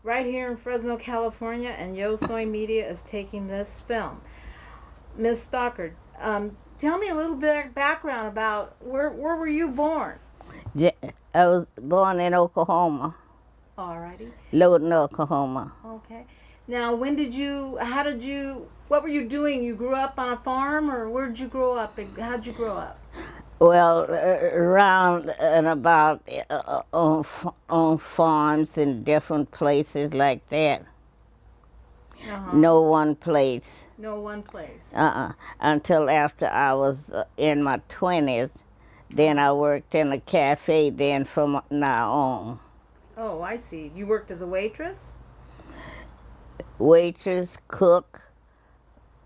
right here in Fresno, California, and YoSoy Media is taking this film. Miss Stocker, tell me a little bit background about where were you born? Ja- I was born in Oklahoma, Alrighty, Logan, Oklahoma. okay. Now, what were you doing? You grew up on a farm, or where did you grow up? And how'd you grow up? Well, around and about on farms in different places like that. Uh huh. No one place. No one place. Until after I was in my 20s. Then I worked in a cafe then from now on. Oh, I see. You worked as a waitress? Waitress, cook,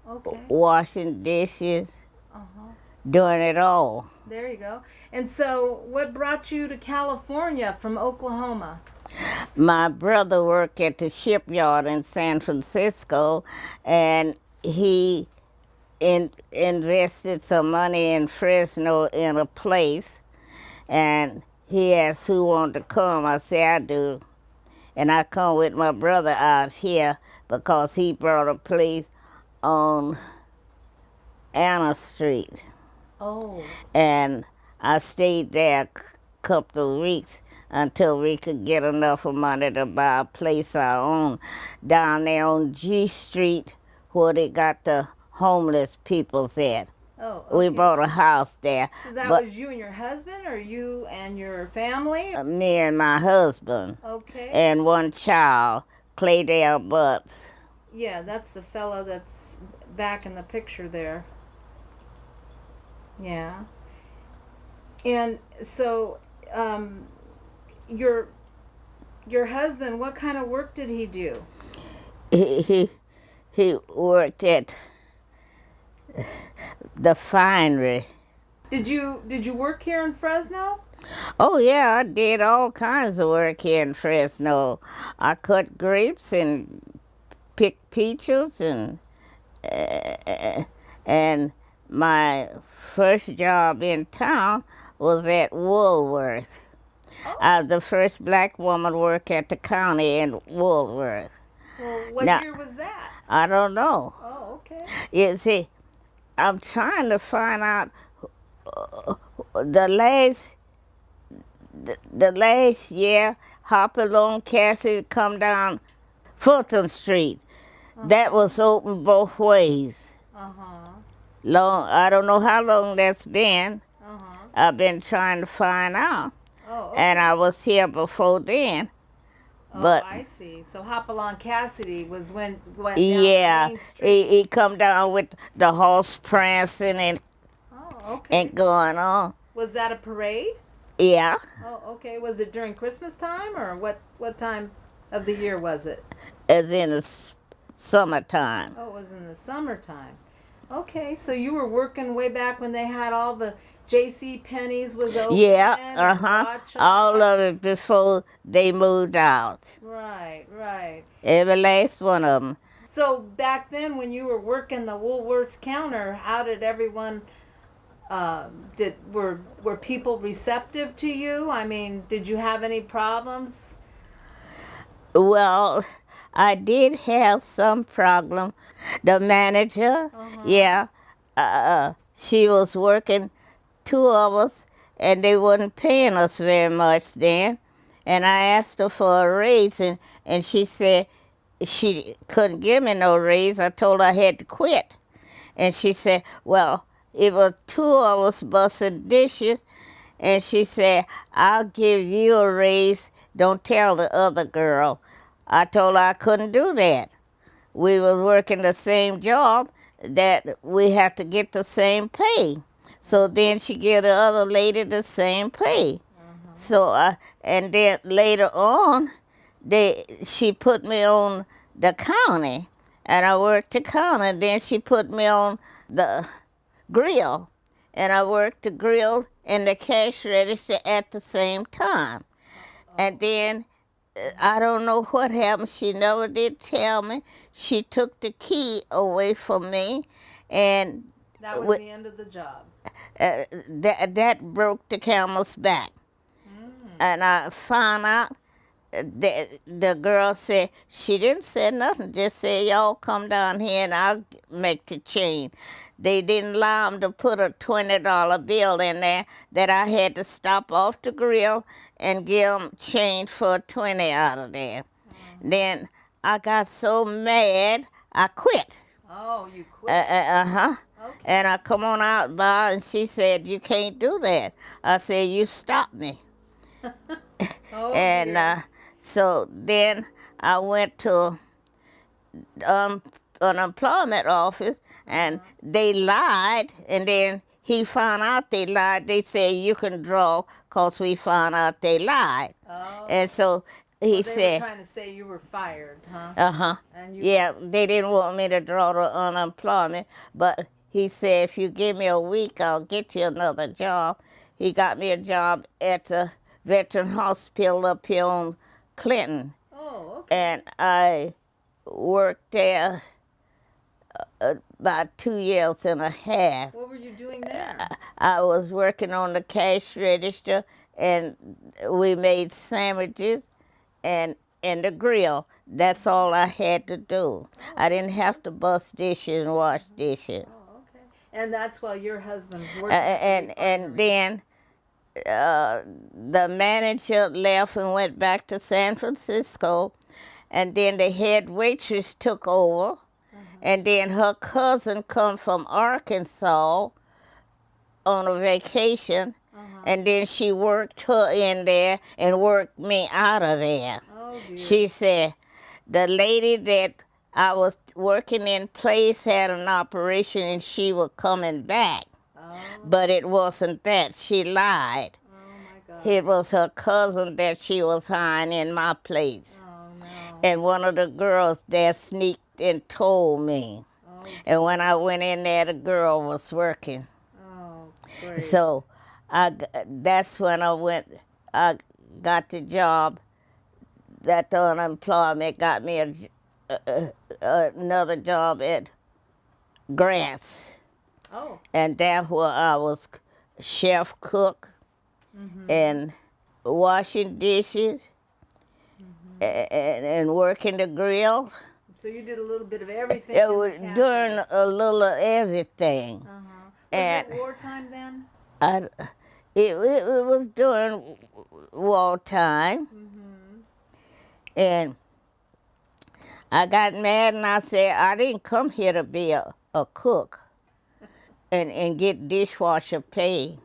Okay. washing dishes, Uh-huh. doing it all. There you go. And so, what brought you to California from Oklahoma? My brother worked at the shipyard in San Francisco, and he invested some money in Fresno in a place, and he asked who wanted to come. I said, I do. And I come with my brother out here because he brought a place on Anna Street. Oh, And I stayed there a couple of weeks until we could get enough of money to buy a place our own down there on G Street where they got the homeless peoples at. oh, We okay. bought a house there. So that But was you and your husband, or you and your family? me and my husband Okay. and one child, Claydale Butts. Yeah, that's the fellow that's back in the picture there. Yeah. And so, your husband, what kind of work did he do? He worked at the finery. Did you work here in Fresno? Oh yeah, I did all kinds of work here in Fresno. I cut grapes and picked peaches and my first job in town was at Woolworth. Oh. I was the first black woman to work at the county in Woolworth. Well, what Now- year was that? I don't know. Oh, okay. You see, I'm trying to find out the last the last year, Hopalong Cassie come down Fulton Street. That was open both ways. Uh-huh. Long, I don't know how long that's been. Uh-huh. I've been trying to find out. Oh, okay. And I was here before then. But oh, I see. So Hopalong Cassidy was when went down yeah, Main Street. he come down with the horse prancing Oh, okay. and going on. Was that a parade? Yeah. Oh, okay. Was it during Christmas time, or what time of the year was it? As in the summertime. Oh, it was in the summertime. Okay, so you were working way back when they had all the J.C. Penney's was open. Yeah, and Watch all of Us. it before they moved out. Right, right. Every last one of them. So back then, when you were working the Woolworths counter, how did everyone? Were people receptive to you? I mean, did you have any problems? Well, I did have some problem. The manager, yeah, she was working 2 of us, and they wasn't paying us very much then. And I asked her for a raise, and she said she couldn't give me no raise. I told her I had to quit. And she said, well, it was 2 of us busting dishes, and she said, I'll give you a raise. Don't tell the other girl. I told her I couldn't do that. We were working the same job, that we have to get the same pay. So then she gave the other lady the same pay. So and then later on, she put me on the county, and I worked the county. And then she put me on the grill, and I worked the grill and the cash register at the same time. And then I don't know what happened. She never did tell me. She took the key away from me, and That was the end of the job. that broke the camel's back. And I found out the girl said, she didn't say nothing, just said, y'all come down here and I'll make the change. They didn't allow them to put a $20 bill in there that I had to stop off the grill and give them change for 20 out of there. Then I got so mad, I quit. Oh, you quit. Uh-huh. Okay. And I come on out by and she said, you can't do that. I said, you stop me. Oh, And dear. so then I went to unemployment office and they lied, and then he found out they lied. They said, you can draw because we found out they lied. Oh. And so he They said, were trying to say you were fired, huh? uh-huh. And you, Yeah, they didn't want me to draw the unemployment, but he said, if you give me a week, I'll get you another job. He got me a job at the Veteran Hospital up here on Clinton, Oh, okay. and I worked there about 2 years and a half. What were you doing there? I was working on the cash register, and we made sandwiches and the grill. That's all I had to do. I didn't have to bust dishes and wash dishes. Oh, okay. And that's while your husband worked. And then the manager left and went back to San Francisco, and then the head waitress took over, and then her cousin come from Arkansas on a vacation, and then she worked her in there and worked me out of there. Oh, dear. She said, the lady that I was working in place had an operation and she was coming back. Oh, But it wasn't that. She lied. oh my God. It was her cousin that she was hiring in my place. Oh, no. And one of the girls there sneaked and told me. Oh, And when I went in there, the girl was working. oh, great. So that's when I got the job. That the unemployment got me another job at Grants. Oh, And that's where I was chef cook and washing dishes and working the grill. so you did a little bit of everything. It in the was cafe. doing a little of everything. Was and it wartime then? It was during wartime. And I got mad and I said, I didn't come here to be a cook and get dishwasher pay.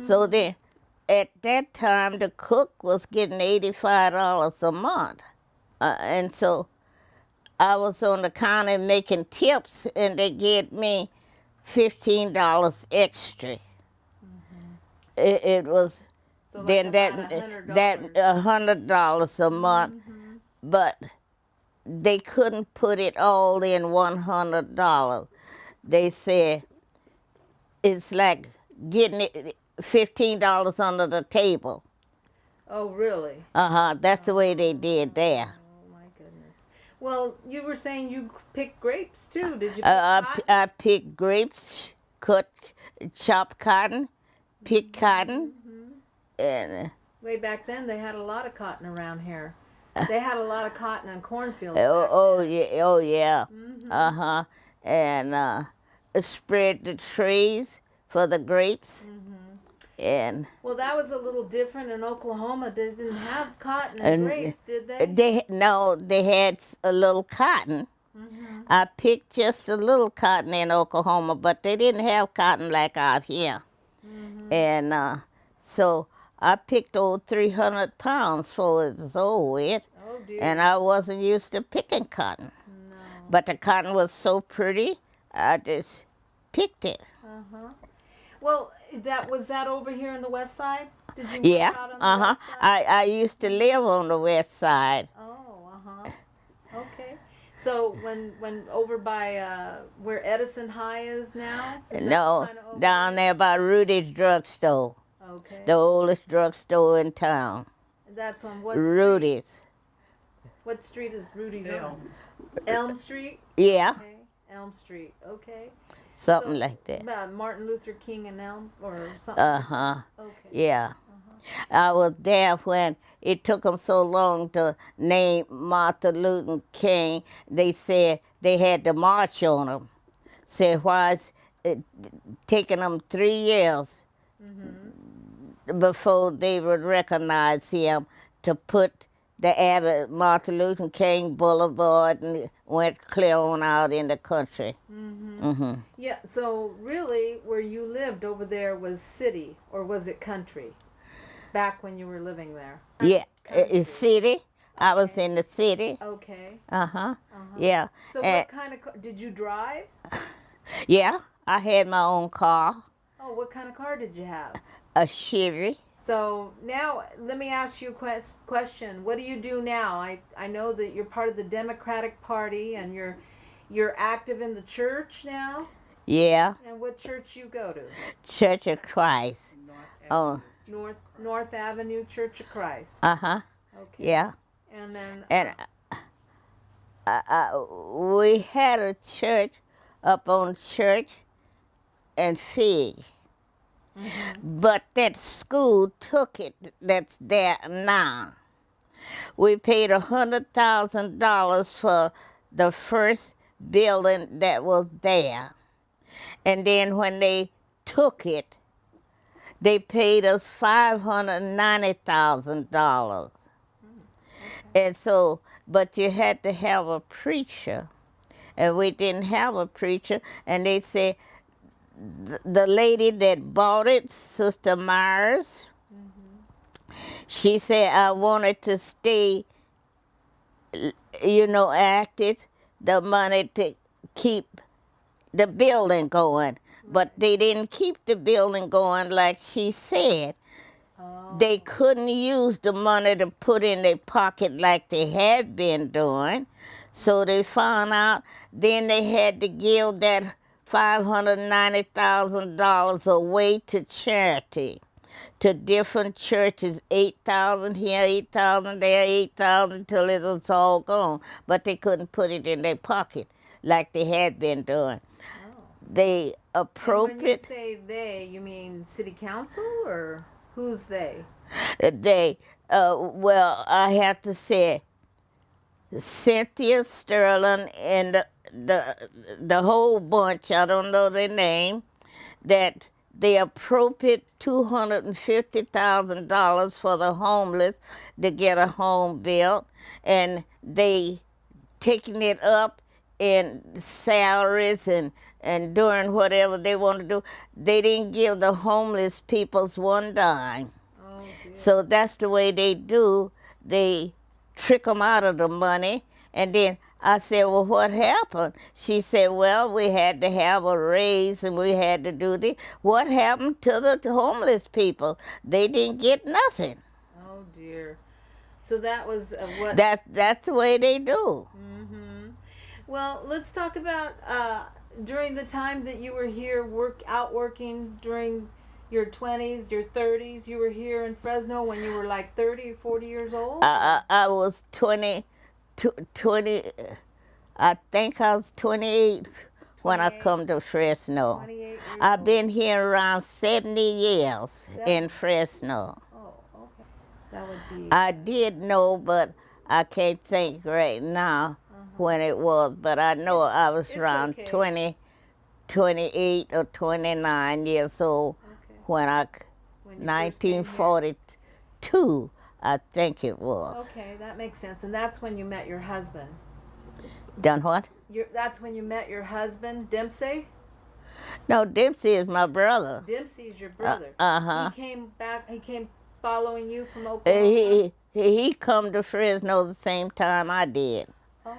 So then, at that time, the cook was getting $85 a month. And so I was on the counter making tips, and they gave me $15 extra. It was So like then about that $100. $100 a month, but they couldn't put it all in $100. They said it's like getting it $15 under the table. Oh, really? That's the way they did there. Oh, my goodness. Well, you were saying you picked grapes, too. Did you pick I picked grapes, chopped cotton, picked cotton, and Way back then, they had a lot of cotton around here. They had a lot of cotton and cornfields. oh yeah, and spread the trees for the grapes, and Well, that was a little different in Oklahoma. They didn't have cotton and grapes, did they? they had a little cotton. I picked just a little cotton in Oklahoma, but they didn't have cotton like out here, and so I picked over 300 pounds before it was over with. Oh, dear. And I wasn't used to picking cotton. No. But the cotton was so pretty, I just picked it. Well, was that over here on the west side? Did you Yeah, work out on the west side? I used to live on the west side. Oh, okay. So when over by where Edison High is now? Is that No, kinda over down there by Rudy's drugstore, there? Okay. the oldest drugstore in town. That's on what street? Rudy's. What street is Rudy's on? Elm Street? Yeah, Okay. Elm Street. Okay. something So, like that. Martin Luther King and Elm or something? Uh-huh, Okay. yeah. I was there when it took them so long to name Martin Luther King. They said they had to march on him. Said why it's taking them 3 years before they would recognize him to put the Martin Luther King Boulevard and went clear on out in the country. Yeah, so really where you lived over there was city or was it country back when you were living there? Yeah, Country. it's city. I was in the city. Okay. Yeah. So And- what kind of car, did you drive? yeah, I had my own car, Oh, what kind of car did you have? a Chevy. So now let me ask you a question. What do you do now? I know that you're part of the Democratic Party and you're active in the church now. Yeah, And what church you go to? Church of Christ. Oh, North Avenue Church of Christ. uh-huh. Okay. Yeah. And then And we had a church up on Church and Fig. But that school took it that's there now. We paid $100,000 for the first building that was there. And then when they took it, they paid us $590,000. And so, but you had to have a preacher. And we didn't have a preacher. And they said, the lady that bought it, Sister Myers, she said, I wanted to stay, active, the money to keep the building going. But they didn't keep the building going like she said. They couldn't use the money to put in their pocket like they had been doing. So they found out, then they had to give that $590,000 away to charity, to different churches, 8,000 here, 8,000 there, 8,000 till it was all gone. But they couldn't put it in their pocket like they had been doing. They appropriate. when you say they, you mean city council or who's they? They, well, I have to say, Cynthia Sterling and the whole bunch, I don't know their name, that they appropriate $250,000 for the homeless to get a home built, and they taking it up in salaries and doing whatever they want to do. They didn't give the homeless peoples one dime. Oh, dear. So that's the way they do. They trick them out of the money. And then I said, well, what happened? She said, well, we had to have a raise and we had to do this. What happened to the homeless people? They didn't get nothing. Oh, dear. So that was what... That's the way they do. Well, let's talk about during the time that you were here working during your 20s, your 30s. You were here in Fresno when you were like 30 or 40 years old? I was 20, I think I was 28 when I 28. come to Fresno. 28 years I've old. been here around 70 years in Fresno. Oh, okay. That would be... I did know, but I can't think right now when it was, but I know I was it's around okay. 28 or 29 years old Okay. when I, When you first came here. 1942, I think it was. Okay, that makes sense. And that's when you met your husband. Done what? That's when you met your husband, Dempsey? No, Dempsey is my brother. Dempsey is your brother. Uh-huh. He came following you from Oklahoma? He come to Fresno the same time I did, Oh,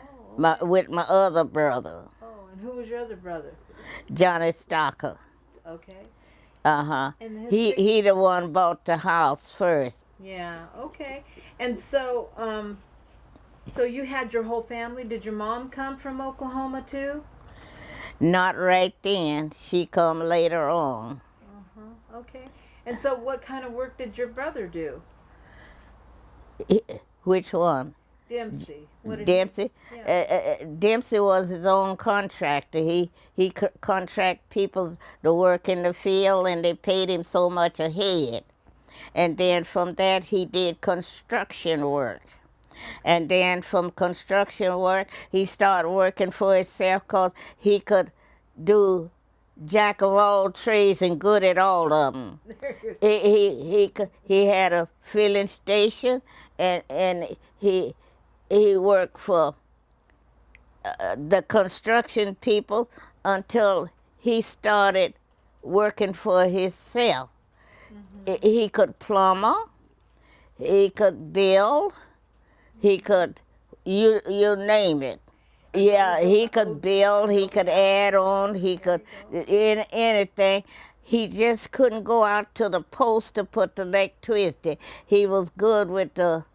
with my other brother, oh, and who was your other brother? Johnny Stocker. Okay. Uh-huh. And his He the one bought the house first. Yeah, okay. And so, so you had your whole family. Did your mom come from Oklahoma too? Not right then. She come later on. Okay. And so what kind of work did your brother do? Which one? Dempsey. What did Dempsey? Yeah. Dempsey was his own contractor. He contract people to work in the field, and they paid him so much a head. And then from that, he did construction work. And then from construction work, he started working for himself because he could do jack of all trades and good at all of them. He had a filling station, and he worked for the construction people until he started working for himself. He could plumber, he could build, he could, you name it. Yeah, he could build, he could add on, he could, anything. He just couldn't go out to the post to put the leg twisted. He was good with the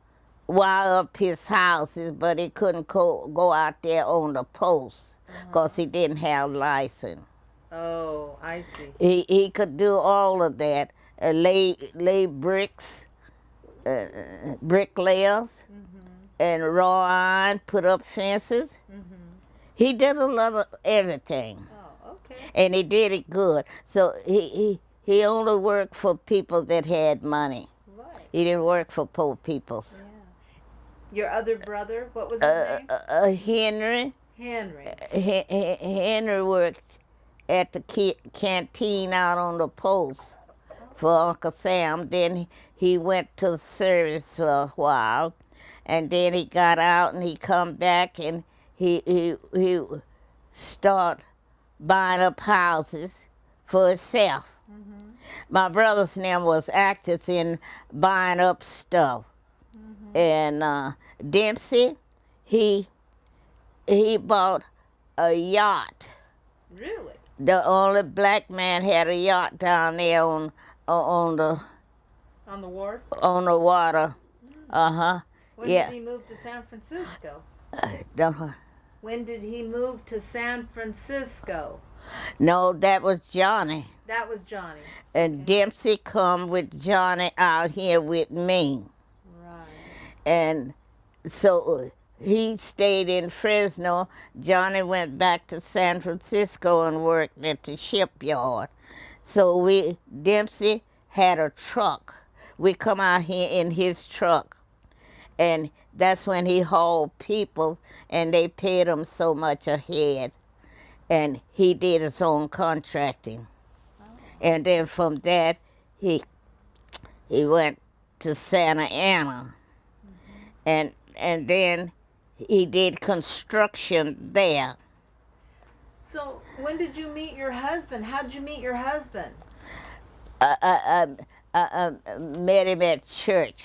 wire up his houses, but he couldn't go out there on the post because he didn't have license. Oh, I see. He could do all of that, lay bricks, bricklayers, and raw iron, put up fences. He did a lot of everything. Oh, okay. And he did it good. So he only worked for people that had money. Right. He didn't work for poor people. Yeah. Your other brother, what was his name? Henry. Henry. Henry worked at the canteen out on the post for Uncle Sam. Then he went to the service for a while, and then he got out and he come back and he start buying up houses for himself. My brother's name was active in buying up stuff. And Dempsey, he bought a yacht. Really? The only black man had a yacht down there on the wharf? On the water. When Yeah. did he move to San Francisco? The- When did he move to San Francisco? No, that was Johnny. That was Johnny. And Dempsey come with Johnny out here with me. Right. And so he stayed in Fresno. Johnny went back to San Francisco and worked at the shipyard. So Dempsey had a truck. We come out here in his truck. And that's when he hauled people, and they paid him so much a head. And he did his own contracting. And then from that, he went to Santa Ana. And then he did construction there. So when did you meet your husband? How did you meet your husband? I met him at church.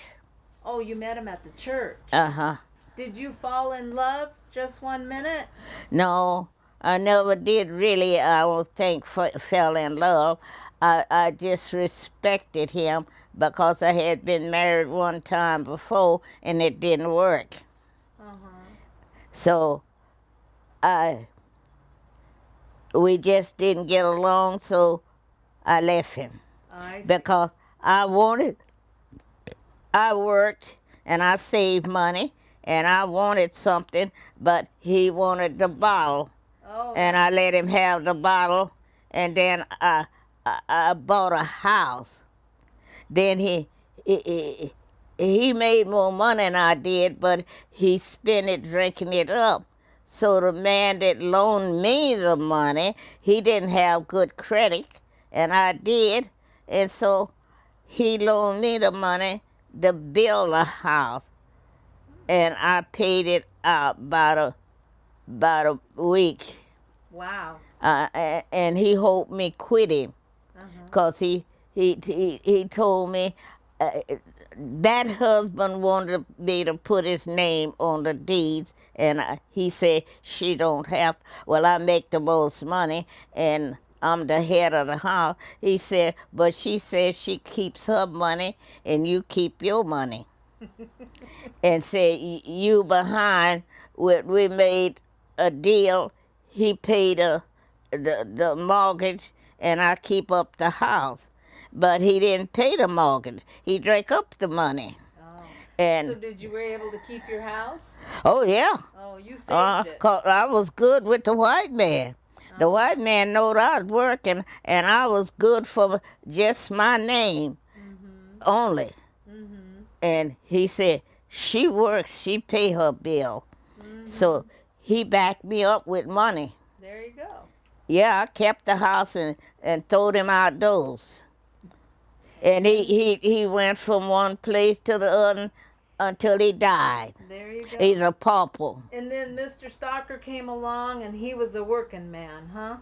Oh, you met him at the church. Uh-huh. Did you fall in love just 1 minute? No, I never did really, I don't think, fell in love. I just respected him because I had been married one time before and it didn't work. So we just didn't get along, so I left him. I see. Because I worked and I saved money and I wanted something, but he wanted the bottle. Oh. And I let him have the bottle, and then I bought a house. Then he made more money than I did, but he spent it drinking it up. So the man that loaned me the money, he didn't have good credit, and I did. And so he loaned me the money to build a house, and I paid it out about a week. Wow. And he hoped me quit him, because he told me that husband wanted me to put his name on the deeds, and he said she don't have. Well, I make the most money, and I'm the head of the house. He said, but she says she keeps her money, and you keep your money. And said, you behind. We made a deal. He paid the mortgage, and I keep up the house. But he didn't pay the mortgage. He drank up the money. Oh. And So you were able to keep your house? oh yeah, Oh, you saved it. 'cause I was good with the white man. The white man knowed I was working, and I was good for just my name. only. And he said, she works, she pay her bill. So he backed me up with money. There you go. Yeah, I kept the house and throwed him outdoors. And he went from one place to the other until he died. There you go. He's a pauper. And then Mr. Stocker came along, and he was a working man, huh?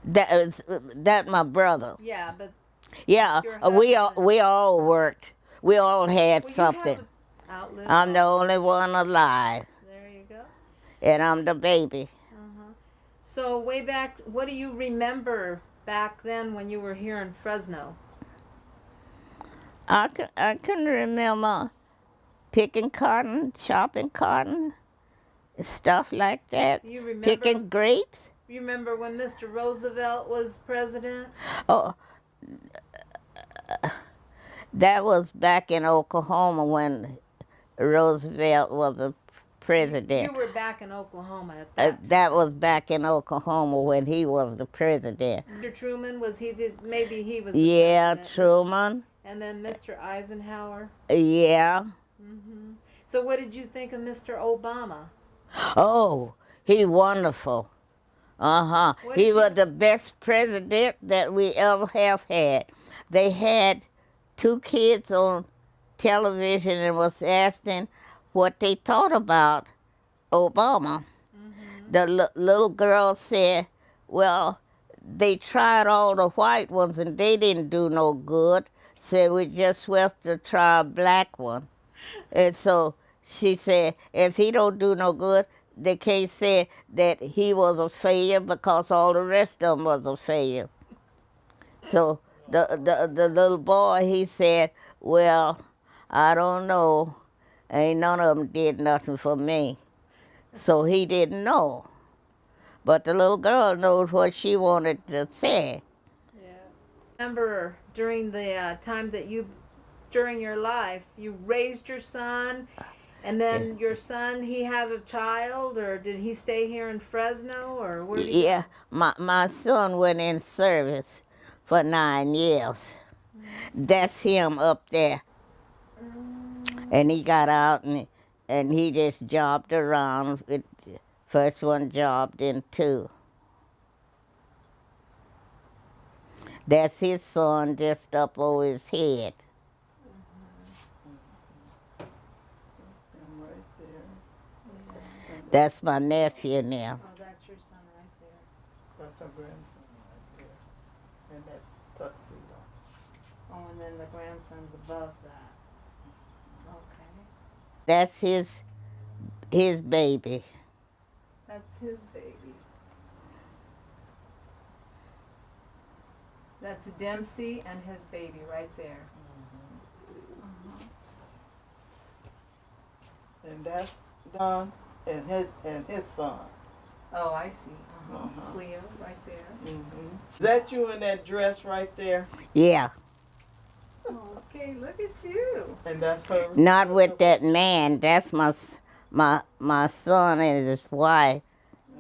That my brother. Yeah, but Yeah, your we husband- all worked. We all had well, something. You have outlived I'm the all- only one alive, There you go. and I'm the baby. So way back, what do you remember back then when you were here in Fresno? I can remember picking cotton, chopping cotton, stuff like that. You remember? Picking grapes. You remember when Mr. Roosevelt was president? Oh, that was back in Oklahoma when Roosevelt was the president. You were back in Oklahoma at that time. That was back in Oklahoma when he was the president. Mr. Truman, was he the, maybe he was the Yeah, president. Truman. And then Mr. Eisenhower. Yeah. So what did you think of Mr. Obama? Oh, he wonderful. What He did was the best president that we ever have had. They had 2 kids on television and was asking what they thought about Obama. The little girl said, well, they tried all the white ones and they didn't do no good. Said we just have to try a black one. And so she said, if he don't do no good, they can't say that he was a failure because all the rest of them was a failure. So the little boy, he said, well, I don't know. Ain't none of them did nothing for me. So he didn't know. But the little girl knows what she wanted to say. Yeah. Remember during the time that during your life, you raised your son, and then your son, he had a child, or did he stay here in Fresno, or where did he Yeah, my son went in service for 9 years. That's him up there. And he got out and he just jobbed around. First one jobbed in 2. That's his son just up over his head. Right there. That's my nephew now. Oh, that's your son right there. That's her grandson right there. And that tuxedo. Oh, and then the grandson's above that. Okay. That's his baby. That's his baby. That's Dempsey and his baby right there. And that's Don and his son. Oh, I see. Cleo right there. Is that you in that dress right there? Yeah, Okay, look at you. And that's her. not with that man. That's my son and his wife.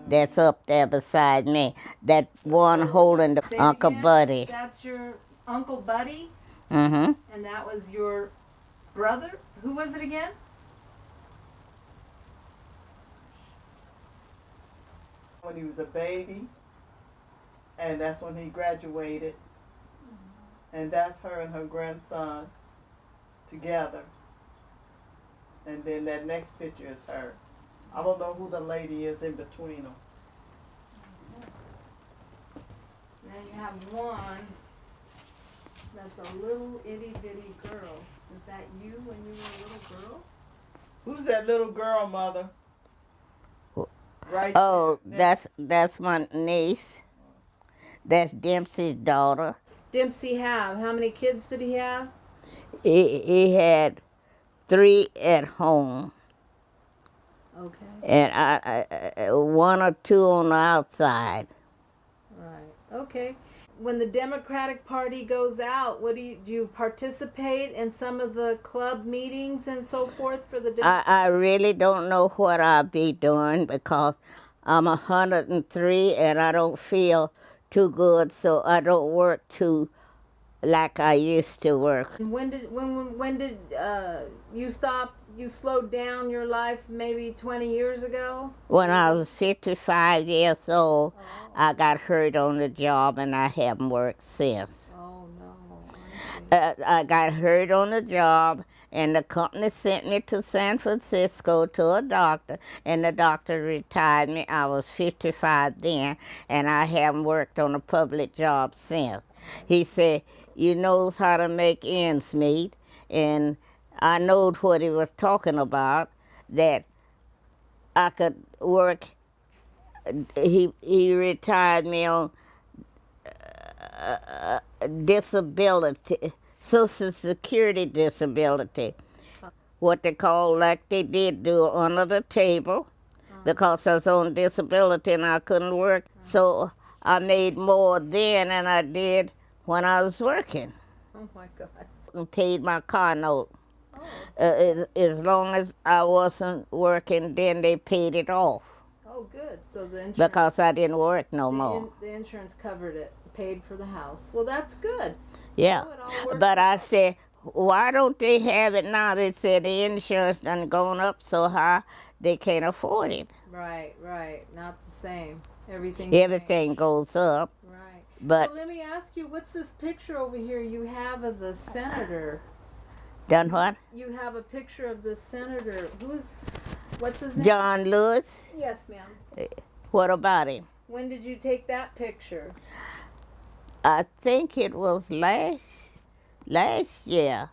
That's up there beside me. That one holding the Say it Uncle again. Buddy. That's your Uncle Buddy, Mm-hmm. and that was your brother. Who was it again? When he was a baby. And that's when he graduated. And that's her and her grandson together. And then that next picture is her. I don't know who the lady is in between them. Now you have one that's a little itty bitty girl. Is that you when you were a little girl? Who's that little girl, Mother? Right Oh, there. that's my niece. That's Dempsey's daughter. Dempsey have how many kids did he have? He had 3 at home, Okay. and I 1 or 2 on the outside. Right. Okay. When the Democratic Party goes out, what do you participate in some of the club meetings and so forth for the I really don't know what I'll be doing because I'm 103 and I don't feel too good, so I don't work too like I used to work. And when did you stop? You slowed down your life maybe 20 years ago? When I was 55 years old, Oh. I got hurt on the job and I haven't worked since. Oh no, I see. I got hurt on the job, and the company sent me to San Francisco to a doctor, and the doctor retired me. I was 55 then, and I haven't worked on a public job since. He said, you knows how to make ends meet, and I knowed what he was talking about, that I could work. He retired me on disability, Social Security disability, what they call, like they did do under the table, because I was on disability and I couldn't work. So I made more then than I did when I was working. Oh my God. And paid my car note. Oh. As long as I wasn't working, then they paid it off. Oh, good. So the insurance. Because I didn't work no more. The insurance covered it, paid for the house. Well, that's good. Yeah. So it all worked But I out. said, why don't they have it now? They said the insurance done gone up so high they can't afford it. Right, right. Not the same. Everything. Everything goes up. Right. But So let me ask you, what's this picture over here you have of the senator? done what? You have a picture of the senator. What's his name? John Lewis? Yes, ma'am. What about him? When did you take that picture? I think it was last year.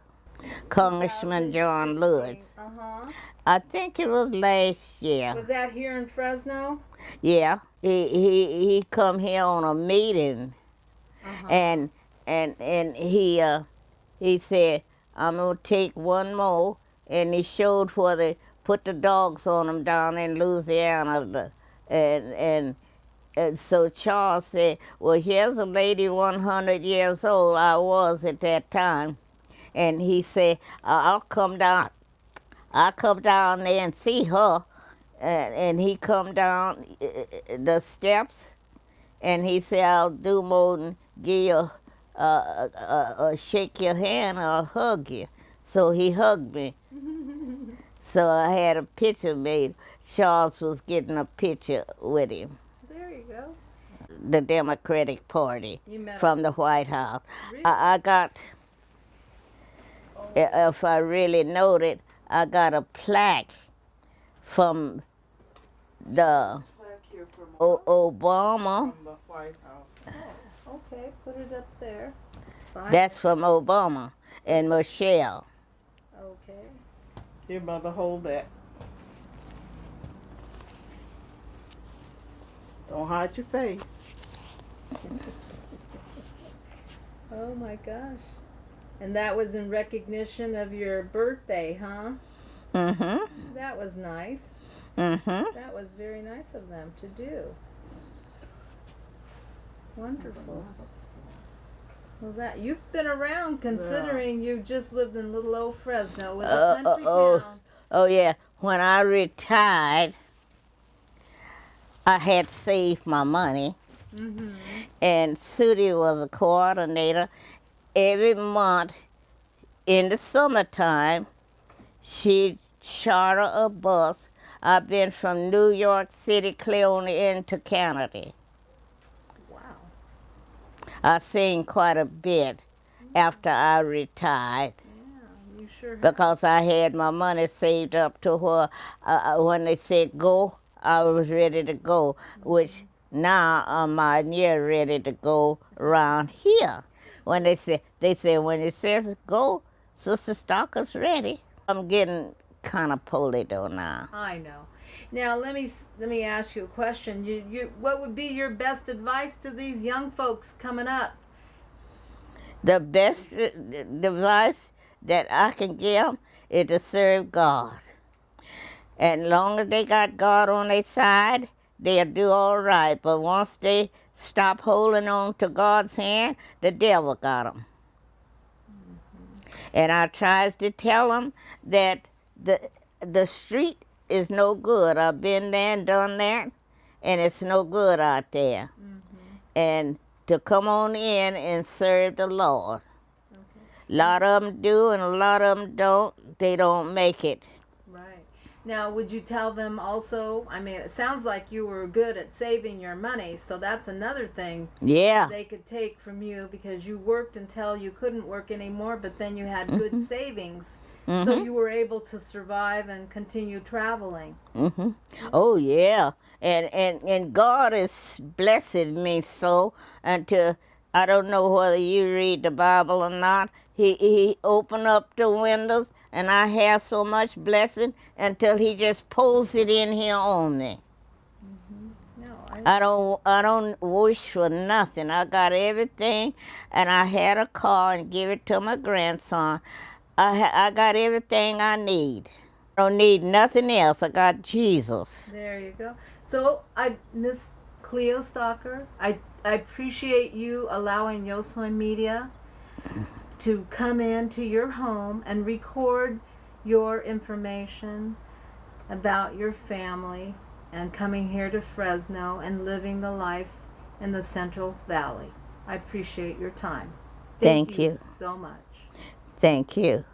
Congressman John Lewis. Uh-huh. I think it was last year. Was that here in Fresno? Yeah. He come here on a meeting, Uh-huh. and he said, I'm gonna take one more, and he showed where they put the dogs on them down in Louisiana, and so Charles said, well, here's a lady 100 years old. I was at that time. And he said, I'll come down there and see her. And he come down the steps, and he said, I'll do more than give you, shake your hand or hug you. So he hugged me. So I had a picture made. Charles was getting a picture with him. There you go. The Democratic Party You met from the White House. Really? I got, if I really noted, I got a plaque from the Plaque here from Obama. the White House. Oh, okay. Put it up there. Fine. That's from Obama and Michelle. Okay. Here, Mother, hold that. Don't hide your face. Oh my gosh. And that was in recognition of your birthday, huh? Mm-hmm. That was nice. Mm-hmm. That was very nice of them to do. Wonderful. Well, that you've been around, considering you just lived in little old Fresno. It was a country town. Oh, yeah. When I retired, I had saved my money. Mm-hmm. And Sudie was a coordinator. Every month in the summertime, she'd charter a bus. I've been from New York City, Cleone into Canada. Wow. I sang quite a bit after I retired Yeah, you sure have. because I had my money saved up to where when they said go, I was ready to go, which now I'm near ready to go around here. When they say when it says go, Sister Stocker's ready. I'm getting kind of poorly though now. I know. Now let me ask you a question. What would be your best advice to these young folks coming up? The best advice that I can give them is to serve God. And long as they got God on their side, they'll do all right. But once they stop holding on to God's hand, the devil got them. And I tries to tell them that the street is no good. I've been there and done that, and it's no good out there. And to come on in and serve the Lord. A lot of them do and a lot of them don't. They don't make it. Right. Now, would you tell them also? I mean, it sounds like you were good at saving your money, so that's another thing Yeah. they could take from you because you worked until you couldn't work anymore, but then you had good savings, so you were able to survive and continue traveling. Oh yeah, and God has blessed me so until I don't know whether you read the Bible or not. He opened up the windows, and I have so much blessing until He just pulls it in here on me. No, I don't wish for nothing. I got everything, and I had a car and give it to my grandson. I got everything I need. I don't need nothing else. I got Jesus. there you go. So, Miss Cleo Stalker, I appreciate you allowing YoSoy Media to come into your home and record your information about your family and coming here to Fresno and living the life in the Central Valley. I appreciate your time. Thank you. so much. Thank you.